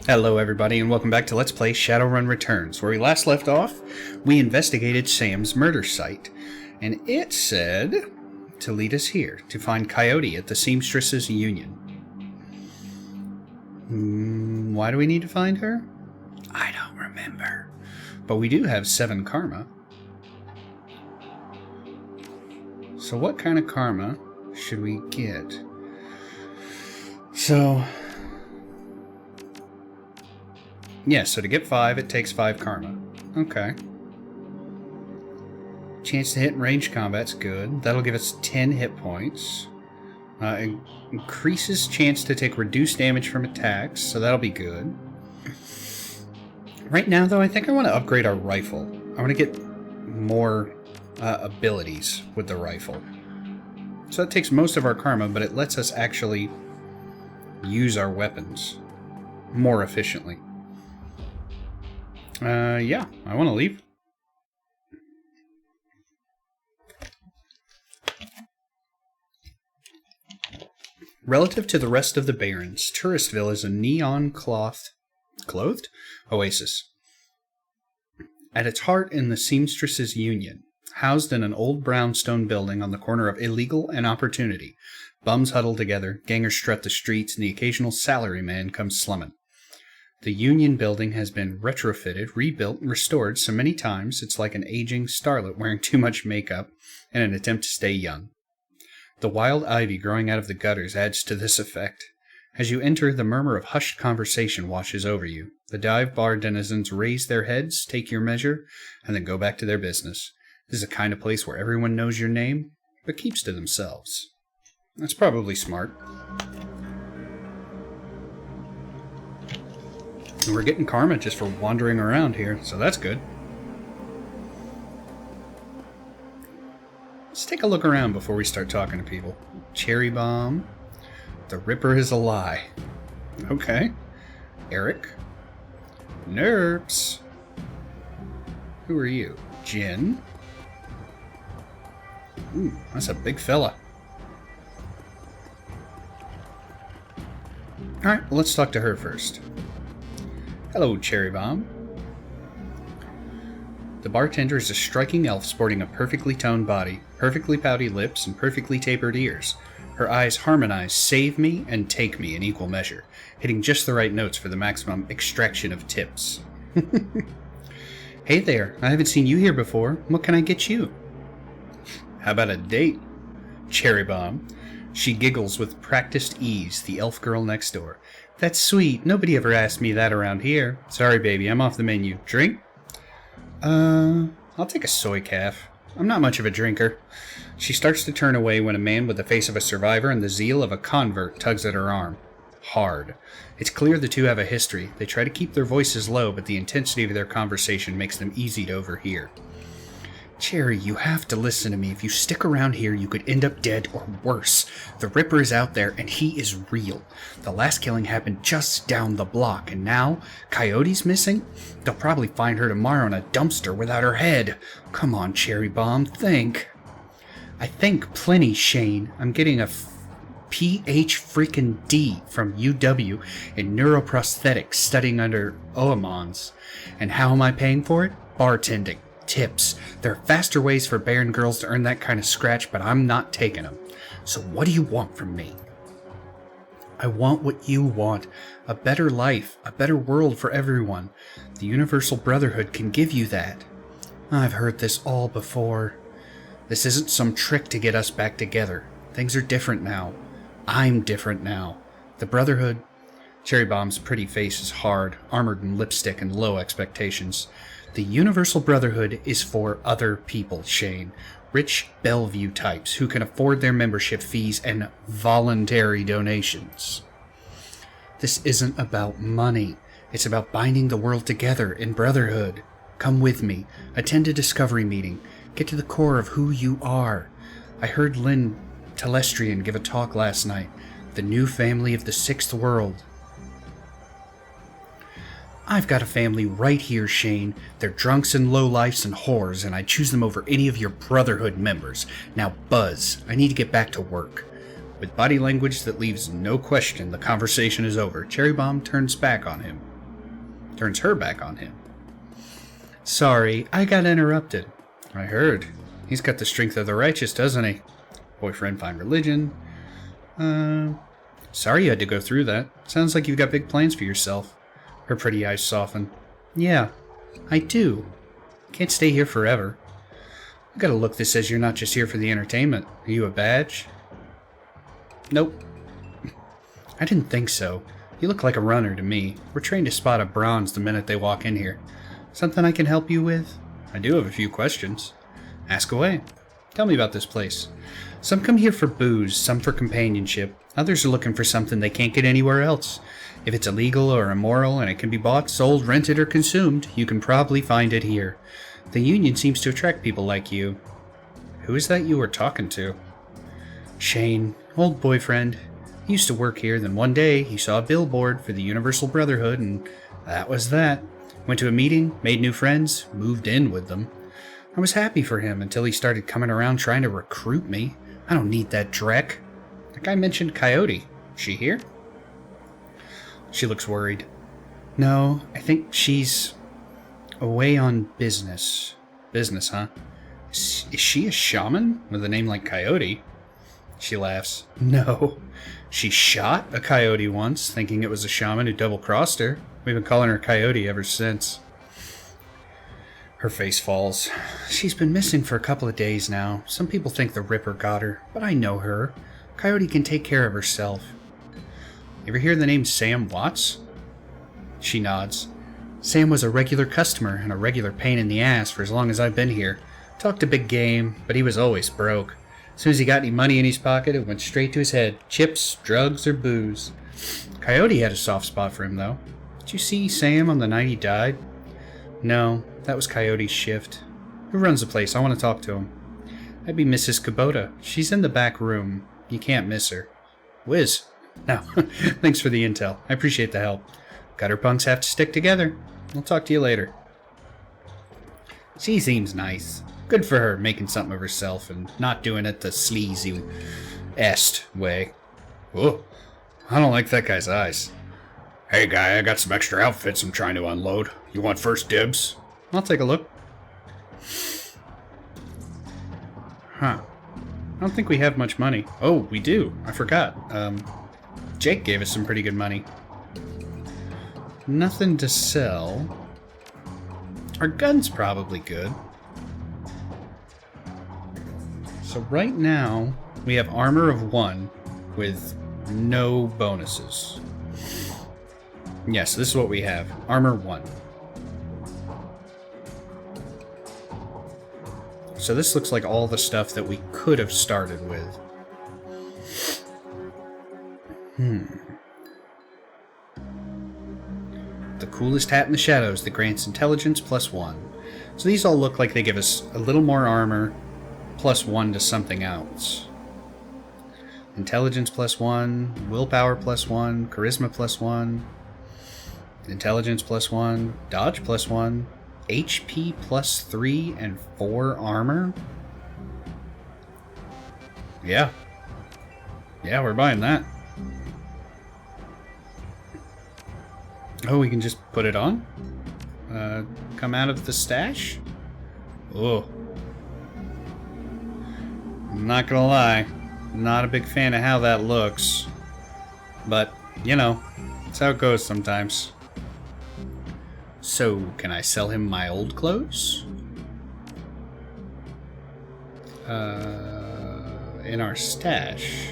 Hello everybody and welcome back to Let's Play Shadowrun Returns. Where we last left off, we investigated Sam's murder site, and it said to lead us here, to find Coyote at the Seamstresses Union. Why do we need to find her? I don't remember. But we do have 7 karma. So what kind of karma should we get? Yeah, so to get 5, it takes 5 karma. Okay. Chance to hit in range combat's good. That'll give us 10 hit points. Increases chance to take reduced damage from attacks, so that'll be good. Right now, though, I think I want to upgrade our rifle. I want to get more abilities with the rifle. So that takes most of our karma, but it lets us actually use our weapons more efficiently. Yeah, I want to leave. Relative to the rest of the Barrens, Touristville is a neon-clothed oasis. At its heart in the Seamstresses Union, housed in an old brownstone building on the corner of Illegal and Opportunity, bums huddle together, gangers strut the streets, and the occasional salaryman comes slumming. The Union building has been retrofitted, rebuilt, and restored so many times it's like an aging starlet wearing too much makeup in an attempt to stay young. The wild ivy growing out of the gutters adds to this effect. As you enter, the murmur of hushed conversation washes over you. The dive bar denizens raise their heads, take your measure, and then go back to their business. This is the kind of place where everyone knows your name, but keeps to themselves. That's probably smart. And we're getting karma just for wandering around here, so that's good. Let's take a look around before we start talking to people. Cherry Bomb. The Ripper is a lie. Okay. Eric. Nerps. Who are you? Jin. Ooh, that's a big fella. Alright, well, let's talk to her first. Hello, Cherry Bomb. The bartender is a striking elf sporting a perfectly toned body, perfectly pouty lips, and perfectly tapered ears. Her eyes harmonize save me and take me in equal measure, hitting just the right notes for the maximum extraction of tips. Hey there, I haven't seen you here before. What can I get you? How about a date? Cherry Bomb. She giggles with practiced ease, the elf girl next door. That's sweet. Nobody ever asked me that around here. Sorry, baby. I'm off the menu. Drink? I'll take a soy calf. I'm not much of a drinker. She starts to turn away when a man with the face of a survivor and the zeal of a convert tugs at her arm. Hard. It's clear the two have a history. They try to keep their voices low, but the intensity of their conversation makes them easy to overhear. Cherry, you have to listen to me. If you stick around here, you could end up dead or worse. The Ripper is out there, and he is real. The last killing happened just down the block, and now Coyote's missing? They'll probably find her tomorrow in a dumpster without her head. Come on, Cherry Bomb, think. I think plenty, Shane. I'm getting a PH freaking D from UW in neuroprosthetics studying under Oamons. And how am I paying for it? Bartending. Tips. There are faster ways for Baron girls to earn that kind of scratch, but I'm not taking them. So what do you want from me? I want what you want. A better life, a better world for everyone. The Universal Brotherhood can give you that. I've heard this all before. This isn't some trick to get us back together. Things are different now. I'm different now. The Brotherhood... Cherry Bomb's pretty face is hard, armored in lipstick and low expectations. The Universal Brotherhood is for other people, Shane. Rich Bellevue types who can afford their membership fees and voluntary donations. This isn't about money. It's about binding the world together in brotherhood. Come with me. Attend a discovery meeting. Get to the core of who you are. I heard Lynn Telestrian give a talk last night. The new family of the Sixth World. I've got a family right here, Shane. They're drunks and lowlifes and whores, and I'd choose them over any of your Brotherhood members. Now, buzz. I need to get back to work. With body language that leaves no question the conversation is over, Cherry Bomb turns back on him. turns her back on him. Sorry, I got interrupted. I heard. He's got the strength of the righteous, doesn't he? Boyfriend find religion. Sorry you had to go through that. Sounds like you've got big plans for yourself. Her pretty eyes soften. Yeah, I do. Can't stay here forever. I got a look that says you're not just here for the entertainment. Are you a badge? Nope. I didn't think so. You look like a runner to me. We're trained to spot a bronze the minute they walk in here. Something I can help you with? I do have a few questions. Ask away. Tell me about this place. Some come here for booze, some for companionship. Others are looking for something they can't get anywhere else. If it's illegal or immoral and it can be bought, sold, rented, or consumed, you can probably find it here. The Union seems to attract people like you. Who is that you were talking to? Shane, old boyfriend. He used to work here, then one day he saw a billboard for the Universal Brotherhood, and that was that. Went to a meeting, made new friends, moved in with them. I was happy for him until he started coming around trying to recruit me. I don't need that dreck. The guy mentioned Coyote. She here? She looks worried. No, I think she's away on business. Business, huh? Is she a shaman with a name like Coyote? She laughs. No. She shot a coyote once, thinking it was a shaman who double-crossed her. We've been calling her Coyote ever since. Her face falls. She's been missing for a couple of days now. Some people think the Ripper got her, but I know her. Coyote can take care of herself. You ever hear the name Sam Watts? She nods. Sam was a regular customer and a regular pain in the ass for as long as I've been here. Talked a big game, but he was always broke. As soon as he got any money in his pocket, it went straight to his head. Chips, drugs, or booze. Coyote had a soft spot for him, though. Did you see Sam on the night he died? No, that was Coyote's shift. Who runs the place? I want to talk to him. That'd be Mrs. Kubota. She's in the back room. You can't miss her. Whiz. No, thanks for the intel. I appreciate the help. Gutter punks have to stick together. I'll talk to you later. She seems nice. Good for her, making something of herself and not doing it the sleazy est way. Whoa, I don't like that guy's eyes. Hey guy, I got some extra outfits I'm trying to unload. You want first dibs? I'll take a look. Huh. I don't think we have much money. Oh, we do. I forgot. Jake gave us some pretty good money. Nothing to sell. Our gun's probably good. So right now, we have armor of 1 with no bonuses. Yes, this is what we have. Armor 1. So this looks like all the stuff that we could have started with. The coolest hat in the shadows that grants intelligence +1. So these all look like they give us a little more armor +1 to something else. Intelligence +1, willpower +1, charisma +1, intelligence +1, dodge +1, HP +3, and 4 armor? Yeah. Yeah, we're buying that. Oh, we can just put it on? Come out of the stash? Oh. I'm not gonna lie. Not a big fan of how that looks. But, you know, that's how it goes sometimes. So, can I sell him my old clothes? In our stash.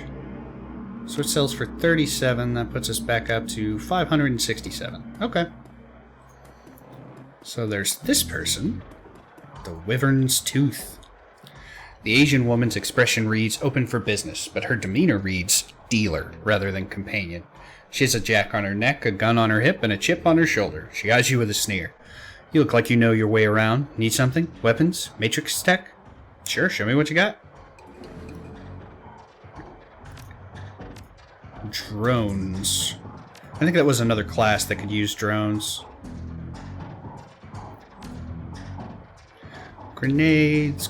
So it sells for 37. That puts us back up to 567. Okay. So there's this person. The Wyvern's Tooth. The Asian woman's expression reads open for business, but her demeanor reads dealer rather than companion. She has a jack on her neck, a gun on her hip, and a chip on her shoulder. She eyes you with a sneer. You look like you know your way around. Need something? Weapons? Matrix tech? Sure, show me what you got. Drones. I think that was another class that could use drones. Grenades,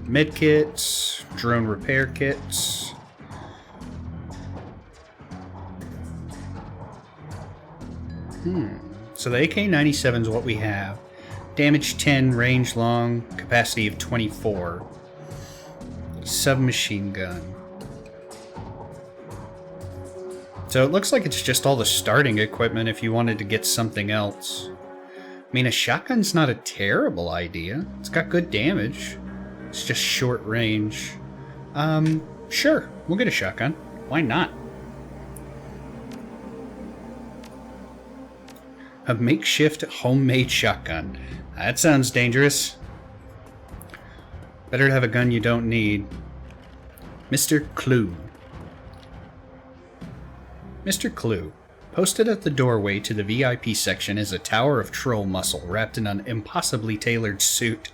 medkits, drone repair kits. So the AK-97 is what we have. Damage 10, range long, capacity of 24. Submachine gun. So it looks like it's just all the starting equipment if you wanted to get something else. I mean, a shotgun's not a terrible idea. It's got good damage. It's just short range. Sure, we'll get a shotgun. Why not? A makeshift homemade shotgun. That sounds dangerous. Better to have a gun you don't need. Mr. Clue. Mr. Clue. Posted at the doorway to the VIP section is a tower of troll muscle wrapped in an impossibly tailored suit.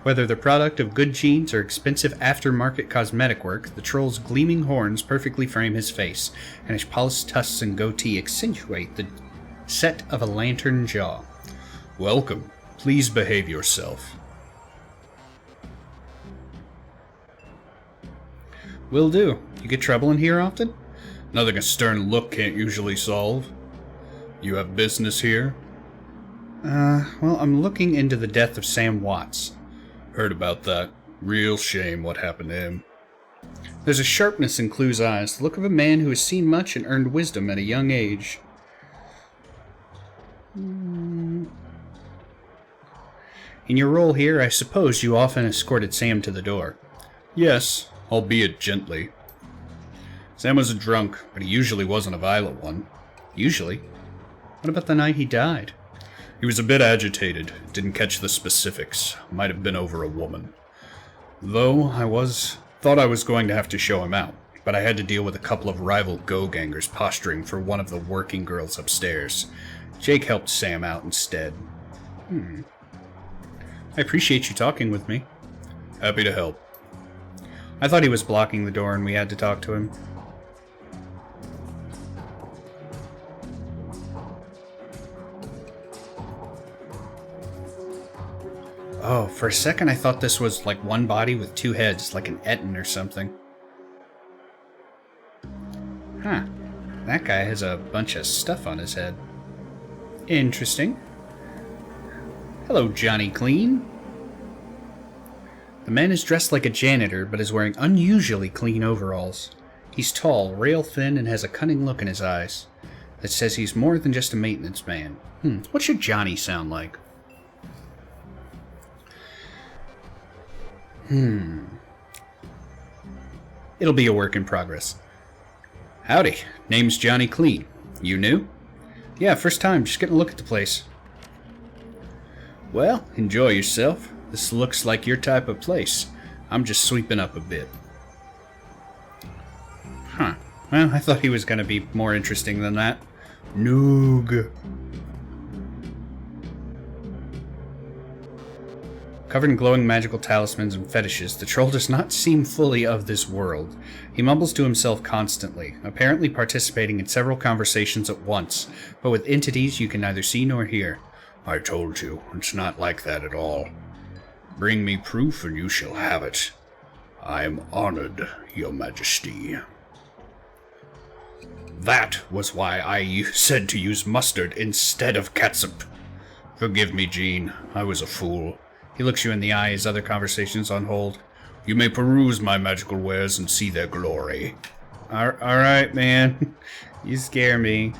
Whether the product of good genes or expensive aftermarket cosmetic work, the troll's gleaming horns perfectly frame his face, and his polished tusks and goatee accentuate the set of a lantern jaw. Welcome. Please behave yourself. Will do. You get trouble in here often? Nothing a stern look can't usually solve. You have business here? Well, I'm looking into the death of Sam Watts. Heard about that. Real shame what happened to him. There's a sharpness in Clue's eyes, the look of a man who has seen much and earned wisdom at a young age. In your role here, I suppose you often escorted Sam to the door. Yes, albeit gently. Sam was a drunk, but he usually wasn't a violent one. Usually? What about the night he died? He was a bit agitated. Didn't catch the specifics. Might have been over a woman. Though thought I was going to have to show him out, but I had to deal with a couple of rival go-gangers posturing for one of the working girls upstairs. Jake helped Sam out instead. I appreciate you talking with me. Happy to help. I thought he was blocking the door and we had to talk to him. Oh, for a second I thought this was like one body with two heads, like an Etten or something. Huh. That guy has a bunch of stuff on his head. Interesting. Hello, Johnny Clean. The man is dressed like a janitor, but is wearing unusually clean overalls. He's tall, rail-thin, and has a cunning look in his eyes that says he's more than just a maintenance man. What should Johnny sound like? It'll be a work in progress. Howdy, name's Johnny Clean. You new? Yeah, first time, just getting a look at the place. Well, enjoy yourself. This looks like your type of place. I'm just sweeping up a bit. Huh. Well, I thought he was going to be more interesting than that. Noog. Covered in glowing magical talismans and fetishes, the troll does not seem fully of this world. He mumbles to himself constantly, apparently participating in several conversations at once, but with entities you can neither see nor hear. I told you, it's not like that at all. Bring me proof and you shall have it. I am honored, your majesty. That was why I said to use mustard instead of catsup. Forgive me, Jean, I was a fool. He looks you in the eye, his other conversations on hold. You may peruse my magical wares and see their glory. Alright, man. You scare me.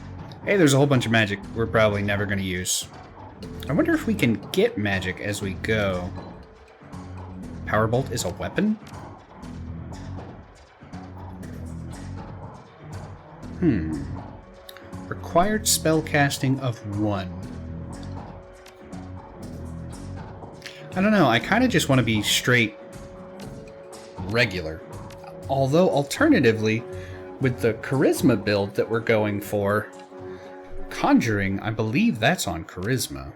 Hey, there's a whole bunch of magic we're probably never going to use. I wonder if we can get magic as we go. Powerbolt is a weapon? Required spell casting of 1. I don't know, I kind of just want to be straight regular. Although, alternatively, with the charisma build that we're going for, conjuring, I believe that's on charisma.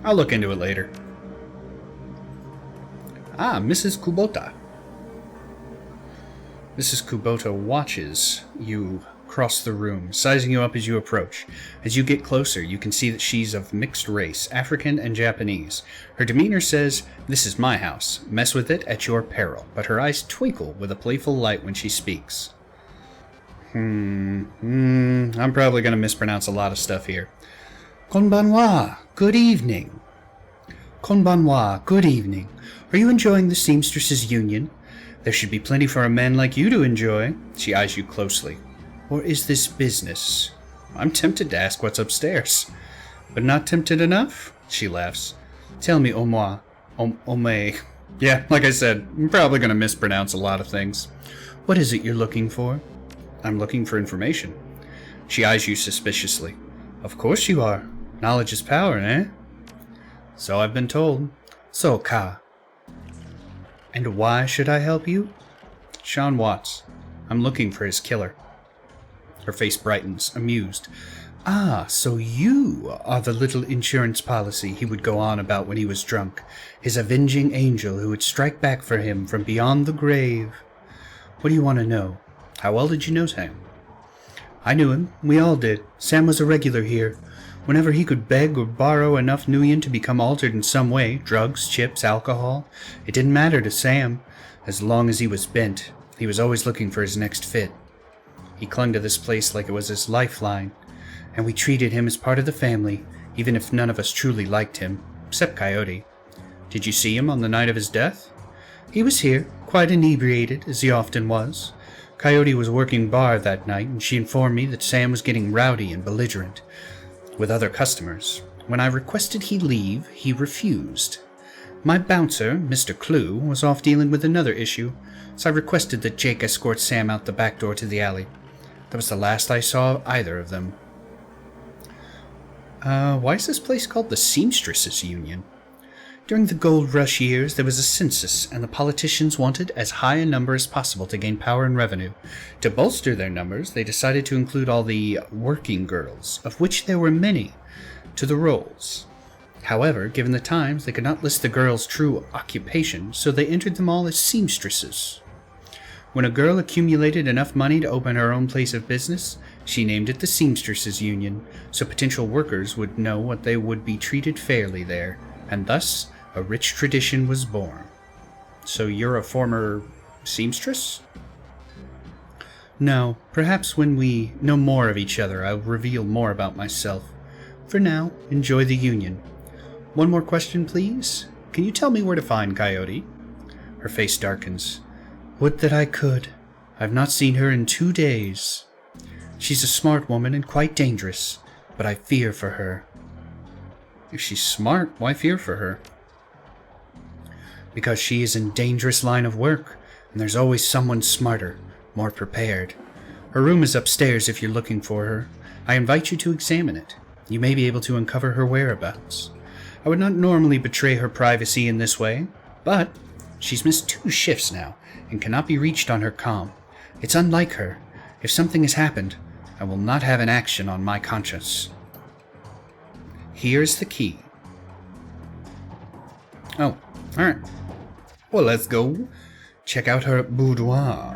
I'll look into it later. Ah, Mrs. Kubota. Mrs. Kubota watches you cross the room, sizing you up as you approach. As you get closer, you can see that she's of mixed race, African and Japanese. Her demeanor says, "This is my house. Mess with it at your peril," but her eyes twinkle with a playful light when she speaks. I'm probably going to mispronounce a lot of stuff here. Konbanwa, good evening. Konbanwa, good evening. Are you enjoying the Seamstresses Union? There should be plenty for a man like you to enjoy. She eyes you closely. Or is this business? I'm tempted to ask what's upstairs. But not tempted enough? She laughs. Tell me, Omwa. Ome. Yeah, like I said, I'm probably going to mispronounce a lot of things. What is it you're looking for? I'm looking for information. She eyes you suspiciously. Of course you are. Knowledge is power, eh? So I've been told. So, Ka. And why should I help you? Sean Watts. I'm looking for his killer. Her face brightens, amused. Ah, so you are the little insurance policy he would go on about when he was drunk. His avenging angel who would strike back for him from beyond the grave. What do you want to know? How well did you know Sam? I knew him. We all did. Sam was a regular here. Whenever he could beg or borrow enough nuyen to become altered in some way, drugs, chips, alcohol, it didn't matter to Sam. As long as he was bent, he was always looking for his next fit. He clung to this place like it was his lifeline, and we treated him as part of the family, even if none of us truly liked him, except Coyote. Did you see him on the night of his death? He was here, quite inebriated, as he often was. Coyote was working bar that night, and she informed me that Sam was getting rowdy and belligerent with other customers. When I requested he leave, he refused. My bouncer, Mr. Clue, was off dealing with another issue, so I requested that Jake escort Sam out the back door to the alley. That was the last I saw of either of them. Why is this place called the Seamstresses Union? During the gold rush years, there was a census, and the politicians wanted as high a number as possible to gain power and revenue. To bolster their numbers, they decided to include all the working girls, of which there were many, to the rolls. However, given the times, they could not list the girls' true occupation, so they entered them all as seamstresses. When a girl accumulated enough money to open her own place of business, she named it the Seamstresses Union, so potential workers would know what they would be treated fairly there, and thus a rich tradition was born. So you're a former seamstress? No, perhaps when we know more of each other, I'll reveal more about myself. For now, enjoy the union. One more question, please. Can you tell me where to find Coyote? Her face darkens. Would that I could. I've not seen her in 2 days. She's a smart woman and quite dangerous, but I fear for her. If she's smart, why fear for her? Because she is in dangerous line of work, and there's always someone smarter, more prepared. Her room is upstairs if you're looking for her. I invite you to examine it. You may be able to uncover her whereabouts. I would not normally betray her privacy in this way, but she's missed 2 shifts now, and cannot be reached on her comm. It's unlike her. If something has happened, I will not have an action on my conscience. Here's the key. Oh, alright. Well, let's go check out her boudoir.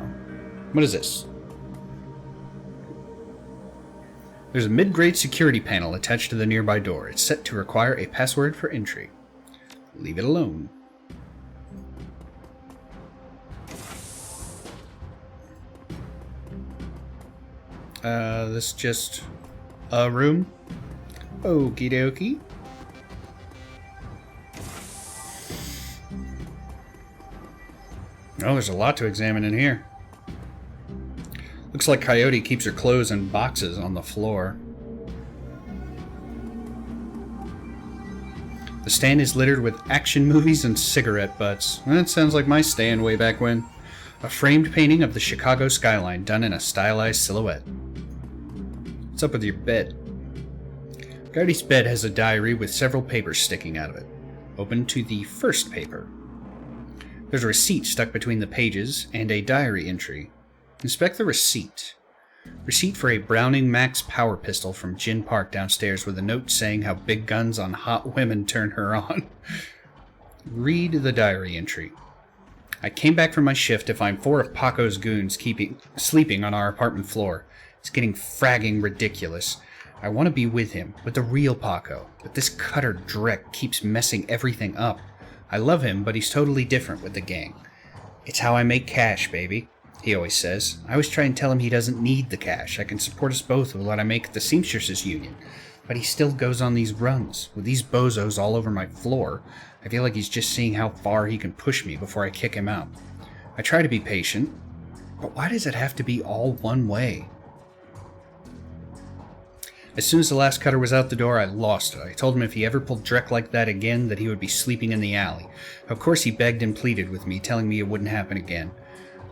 What is this? There's a mid-grade security panel attached to the nearby door. It's set to require a password for entry. Leave it alone. This just a room? Okie dokie. Oh, there's a lot to examine in here. Looks like Coyote keeps her clothes in boxes on the floor. The stand is littered with action movies and cigarette butts. That sounds like my stand way back when. A framed painting of the Chicago skyline done in a stylized silhouette. What's up with your bed? Coyote's bed has a diary with several papers sticking out of it. Open to the first paper. There's a receipt stuck between the pages and a diary entry. Inspect the receipt. Receipt for a Browning Max power pistol from Gin Park downstairs with a note saying how big guns on hot women turn her on. Read the diary entry. I came back from my shift to find 4 of Paco's goons sleeping on our apartment floor. It's getting fragging ridiculous. I want to be with him, with the real Paco, but this cutter Drek keeps messing everything up. I love him, but he's totally different with the gang. It's how I make cash, baby, he always says. I always try and tell him he doesn't need the cash. I can support us both with what I make at the Seamstresses Union. But he still goes on these runs, with these bozos all over my floor. I feel like he's just seeing how far he can push me before I kick him out. I try to be patient, but why does it have to be all one way? As soon as the last cutter was out the door, I lost it. I told him if he ever pulled Drek like that again, that he would be sleeping in the alley. Of course he begged and pleaded with me, telling me it wouldn't happen again.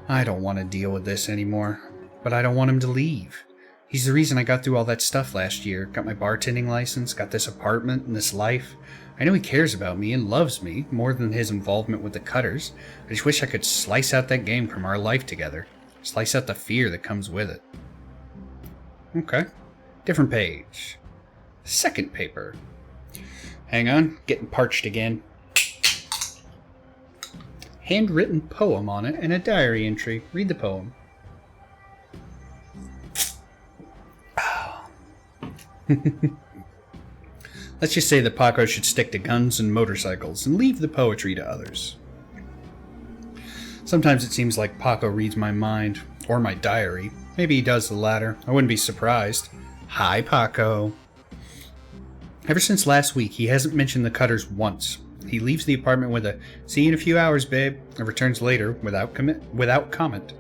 I don't want to deal with this anymore, but I don't want him to leave. He's the reason I got through all that stuff last year, got my bartending license, got this apartment and this life. I know he cares about me and loves me, more than his involvement with the cutters. I just wish I could slice out that game from our life together. Slice out the fear that comes with it. Okay. Different page. Second paper. Hang on, getting parched again. Handwritten poem on it and a diary entry. Read the poem. Let's just say that Paco should stick to guns and motorcycles and leave the poetry to others. Sometimes it seems like Paco reads my mind, or my diary. Maybe he does the latter. I wouldn't be surprised. Hi, Paco. Ever since last week, he hasn't mentioned the cutters once. He leaves the apartment with a "see you in a few hours, babe," and returns later without comment.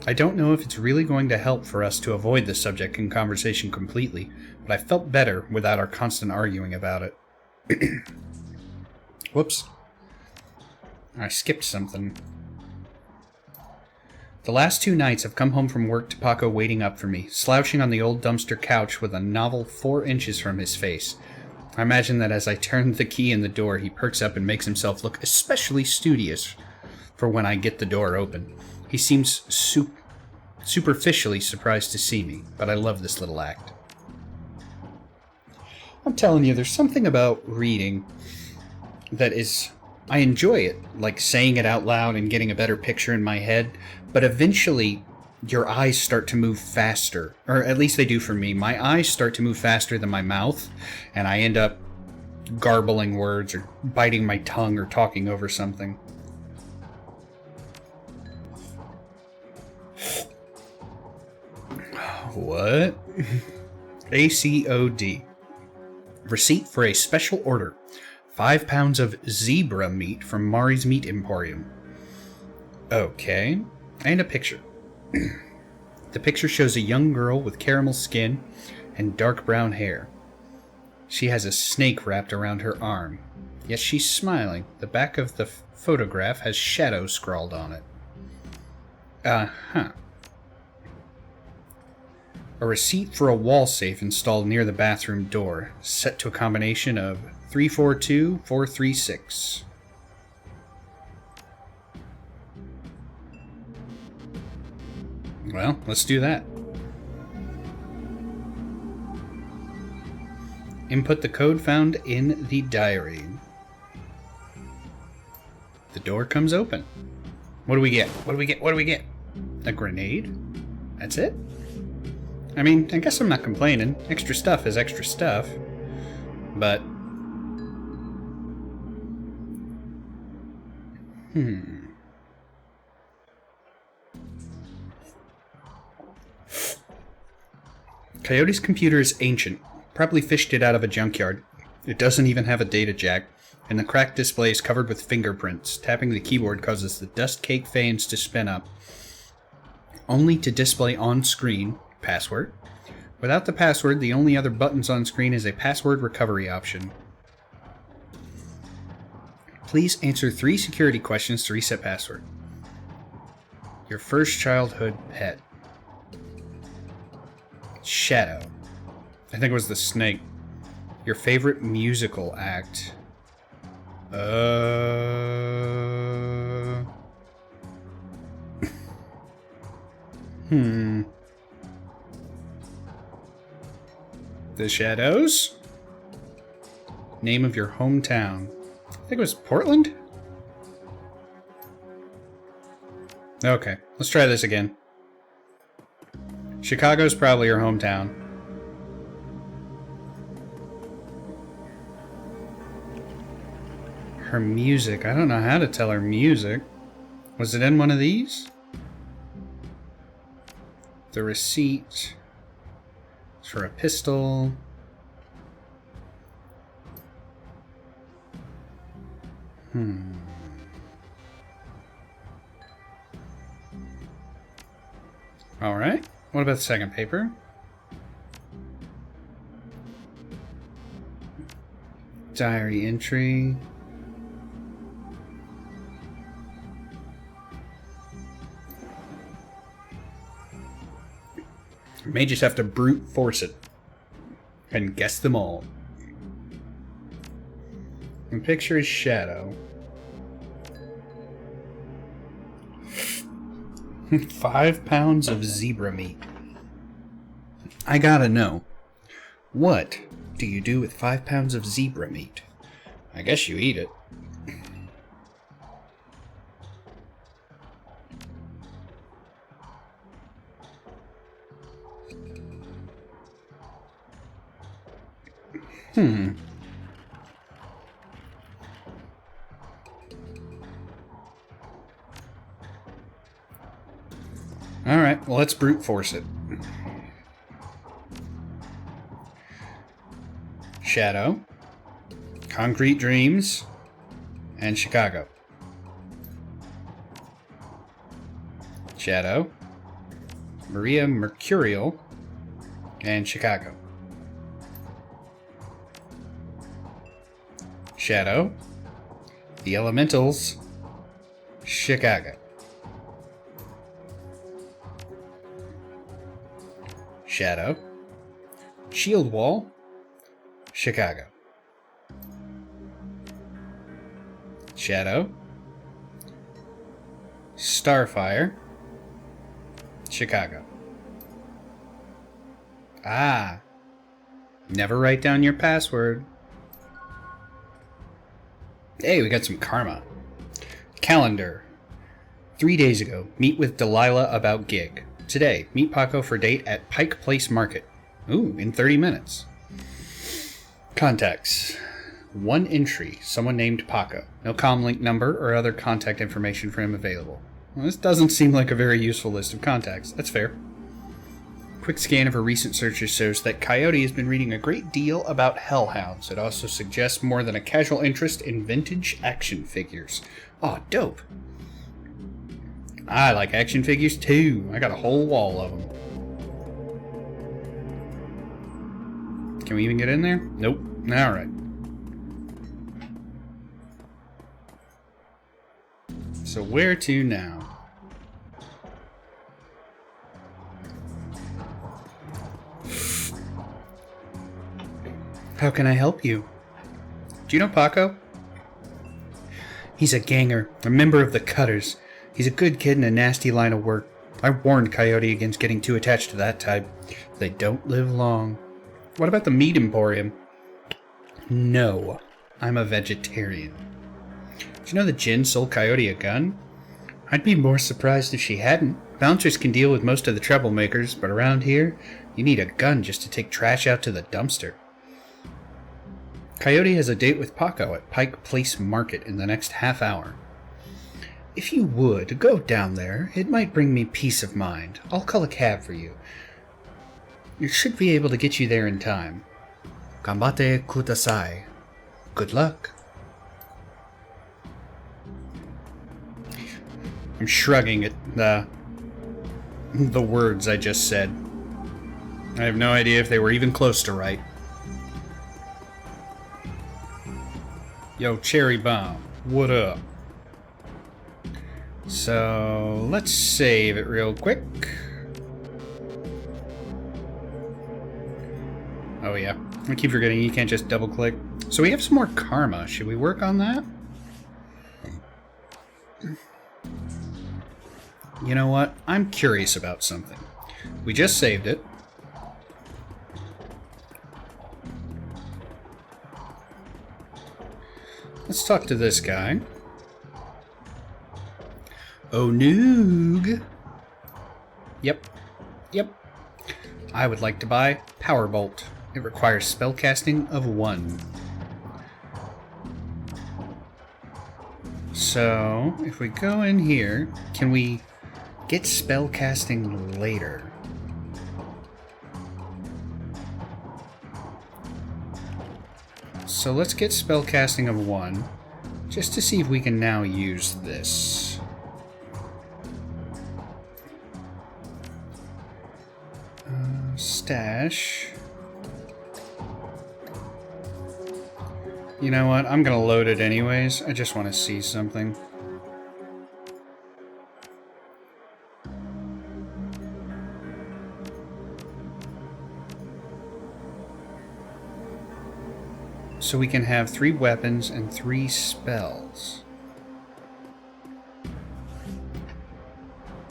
I don't know if it's really going to help for us to avoid the subject in conversation completely, but I felt better without our constant arguing about it. Whoops. I skipped something. The last 2 nights I've come home from work to Paco waiting up for me, slouching on the old dumpster couch with a novel 4 inches from his face. I imagine that as I turn the key in the door, he perks up and makes himself look especially studious for when I get the door open. He seems superficially surprised to see me, but I love this little act. I'm telling you, there's something about reading that is... I enjoy it, like saying it out loud and getting a better picture in my head, but eventually your eyes start to move faster, or at least they do for me. My eyes start to move faster than my mouth, and I end up garbling words or biting my tongue or talking over something. What? ACOD. Receipt for a special order. 5 pounds of zebra meat from Mari's Meat Emporium. Okay. And a picture. The picture shows a young girl with caramel skin and dark brown hair. She has a snake wrapped around her arm. Yet she's smiling. The back of the photograph has shadow scrawled on it. Uh-huh. A receipt for a wall safe installed near the bathroom door, set to a combination of 342436. Well, let's do that. Input the code found in the diary. The door comes open. What do we get? What do we get? What do we get? A grenade? That's it? I mean, I guess I'm not complaining. Extra stuff is extra stuff. But... Coyote's computer is ancient. Probably fished it out of a junkyard. It doesn't even have a data jack, and the cracked display is covered with fingerprints. Tapping the keyboard causes the dust cake fans to spin up, only to display on screen password. Without the password, the only other buttons on screen is a password recovery option. Please answer 3 security questions to reset password. Your first childhood pet. Shadow. I think it was the snake. Your favorite musical act. The Shadows? Name of your hometown. I think it was Portland? Okay, let's try this again. Chicago's probably your hometown. Her music. I don't know how to tell her music. Was it in one of these? The receipt. It's for a pistol. Alright. What about the second paper? Diary entry. May just have to brute force it and guess them all. And picture is Shadow. 5 pounds of zebra meat. I gotta know, what do you do with 5 pounds of zebra meat? I guess you eat it. Alright, well, let's brute force it. Shadow, Concrete Dreams, and Chicago. Shadow, Maria Mercurial, and Chicago. Shadow, The Elementals, Chicago. Shadow, Shield Wall, Chicago. Shadow, Starfire, Chicago. Ah, never write down your password. Hey, we got some karma. Calendar. 3 days ago, meet with Delilah about gig. Today, meet Paco for date at Pike Place Market. Ooh, in 30 minutes. Contacts. 1 entry, someone named Paco. No comlink number or other contact information for him available. Well, this doesn't seem like a very useful list of contacts. That's fair. Quick scan of her recent searches shows that Coyote has been reading a great deal about hellhounds. It also suggests more than a casual interest in vintage action figures. Oh, dope. I like action figures too. I got a whole wall of them. Can we even get in there? Nope. Alright. So where to now? How can I help you? Do you know Paco? He's a ganger, a member of the Cutters. He's a good kid in a nasty line of work. I warned Coyote against getting too attached to that type. They don't live long. What about the meat emporium? No, I'm a vegetarian. Did you know that Jen sold Coyote a gun? I'd be more surprised if she hadn't. Bouncers can deal with most of the troublemakers, but around here, you need a gun just to take trash out to the dumpster. Coyote has a date with Paco at Pike Place Market in the next half hour. If you would, go down there. It might bring me peace of mind. I'll call a cab for you. You should be able to get you there in time. Gambate kudasai. Good luck. I'm shrugging at the words I just said. I have no idea if they were even close to right. Yo, Cherry Bomb, what up? So, let's save it real quick. Oh yeah, I keep forgetting you can't just double click. So we have some more karma. Should we work on that? You know what? I'm curious about something. We just saved it. Let's talk to this guy. Oh, Noog. Yep. I would like to buy Powerbolt. It requires spellcasting of 1. So, if we go in here, can we get spellcasting later? So let's get spellcasting of 1. just to see if we can now use this. Stash. You know what? I'm gonna load it anyways. I just want to see something. So we can have 3 weapons and 3 spells.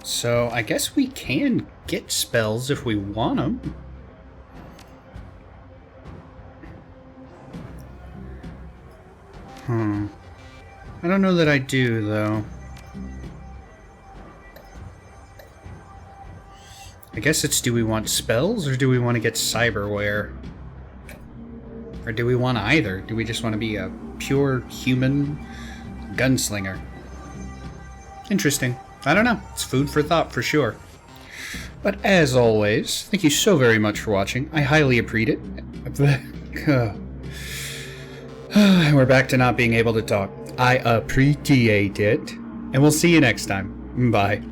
So I guess we can get spells if we want them. I don't know that I do, though. I guess it's, do we want spells or do we want to get cyberware? Or do we want either? Do we just want to be a pure human gunslinger? Interesting. I don't know. It's food for thought for sure. But as always, thank you so very much for watching. I highly appreciate it. We're back to not being able to talk. I appreciate it. And we'll see you next time. Bye.